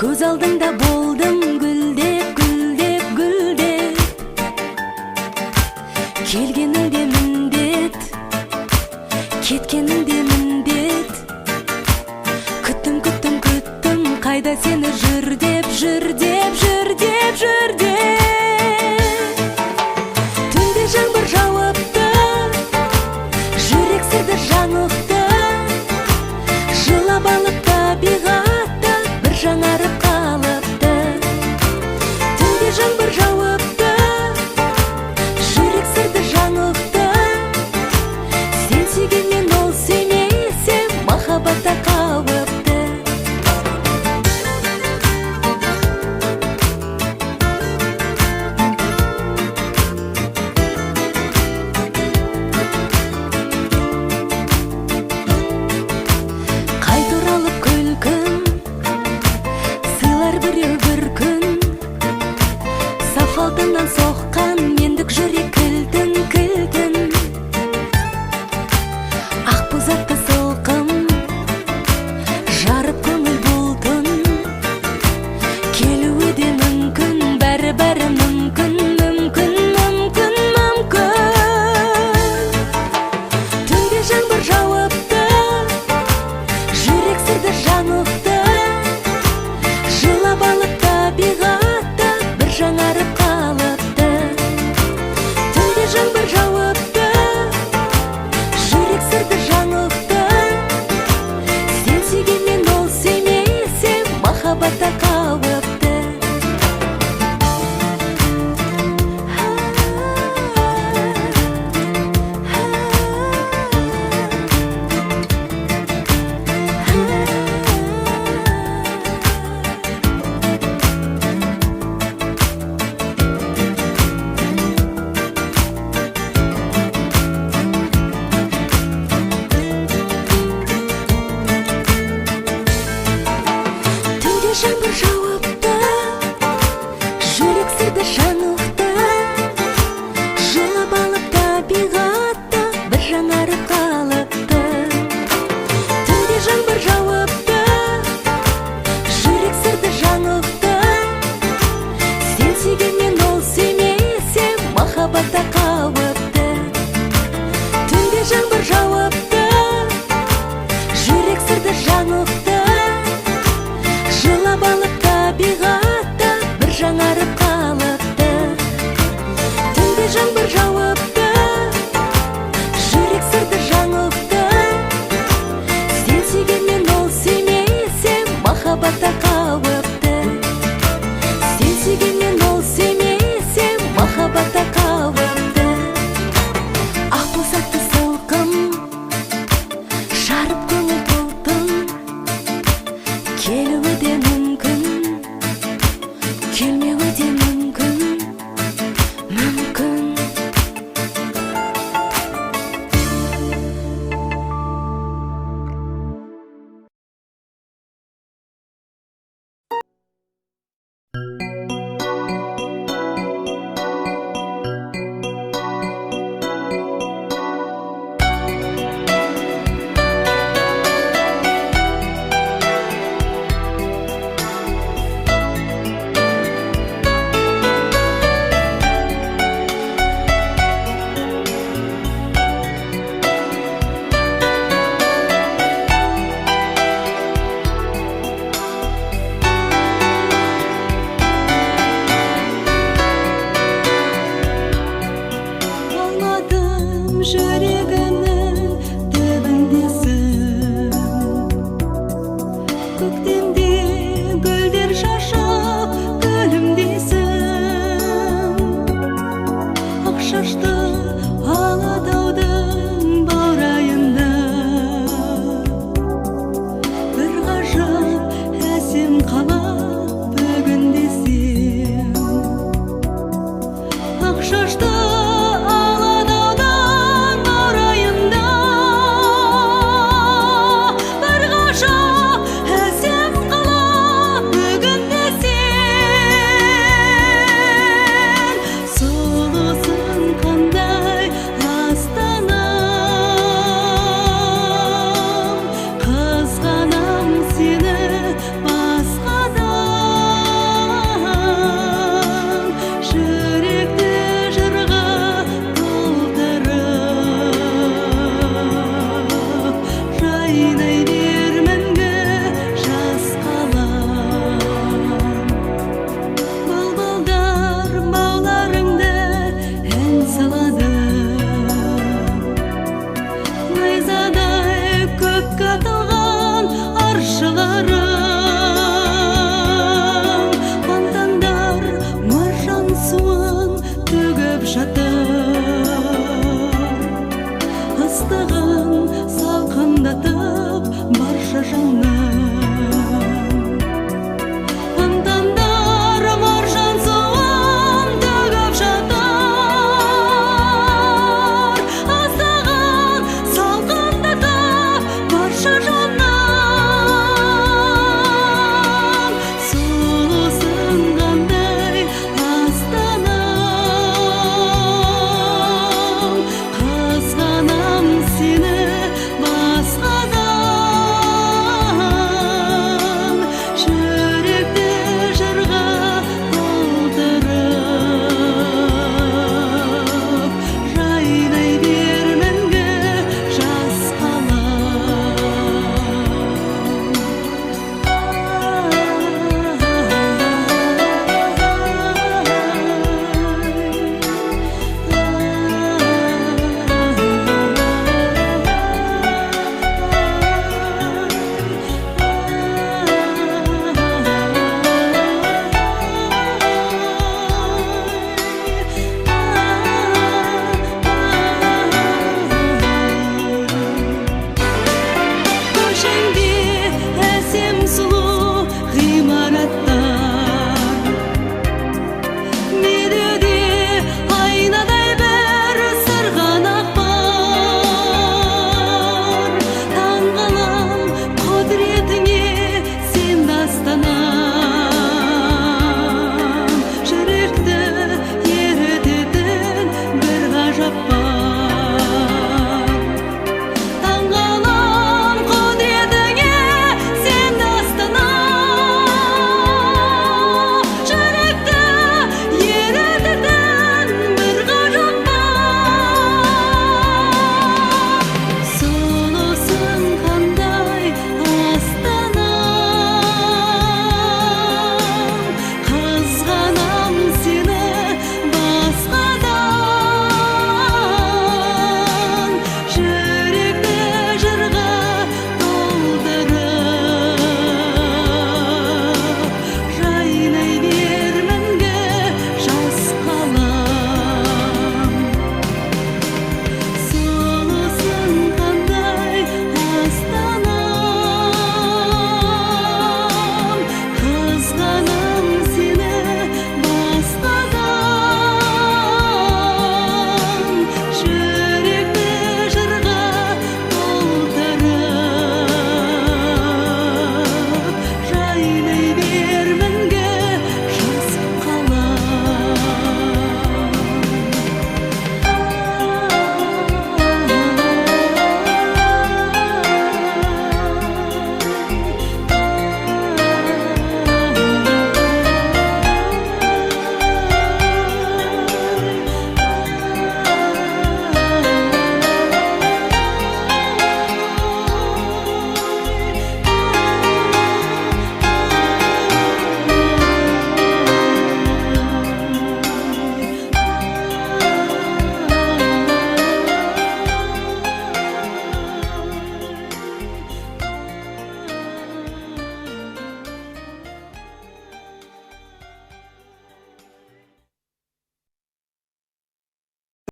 Көз алдыңда болдым гүлдеп, гүлдеп, гүлдеп. Келгеніңде міндет, кеткеніңде міндет. Күттім, күттім, күттім, қайда сені жүр деп, жүр деп, жүр деп, жүр деп. Түнде жаңбыр жауыпты, жүрек сырды жаңықты. Жылап алып табиғатта бір жаңарып қалыпты. Түнде жаңбыр жауыпты, жүрек сырды жаңықты. Сен сүйгенмен ол сүймесе, махаббатта қауіпті. Алдынан соққан мендік жүрек кілтін, кілтін. Ақ бұзатты сылқым, жарып көңіл бұлтын. Келуі де мүмкін, бәрі-бәрі мүмкін, мүмкін, мүмкін, мүмкін. Түнде жаңбыр жауыпты, жүрек сырды жаңықты. Жылап алып табиғатта бір жаңарып жаңбыр жауыпты, жүрек сырды жаңықты. Сен сүйгенмен ол сүймесе, махаббатта қауіпті. Жаңбыр жауыпты, жүрек сырды жаңықты. Жылап алып табиғатта бір жаңарып қалыпты. Түнде жаңбыр жауыпты, жүрек сырды жаңықты. Сен сүйгенмен ол сүймесе, махаббатта қауіпті. Түнде жаңбыр жауыпты, жүрек сырды жаңықты. Жылап алып табиғатта бір жаңарып қалыпты. Түнде жаңбыр жауыпты, жүрек сырды жаңықты. Сен сүйгенмен ол сүймесе, махаббатта қауіпті. Сен сүйгенмен ол сүймесе, махаббатта қауіпті. Ақ бұзатты сылқым, жарып көңіл бұлтын. Келуі де мүмкін, келмеуі де мүмкін, мүмкін. Жүрегімнің түбіндесің, көктемде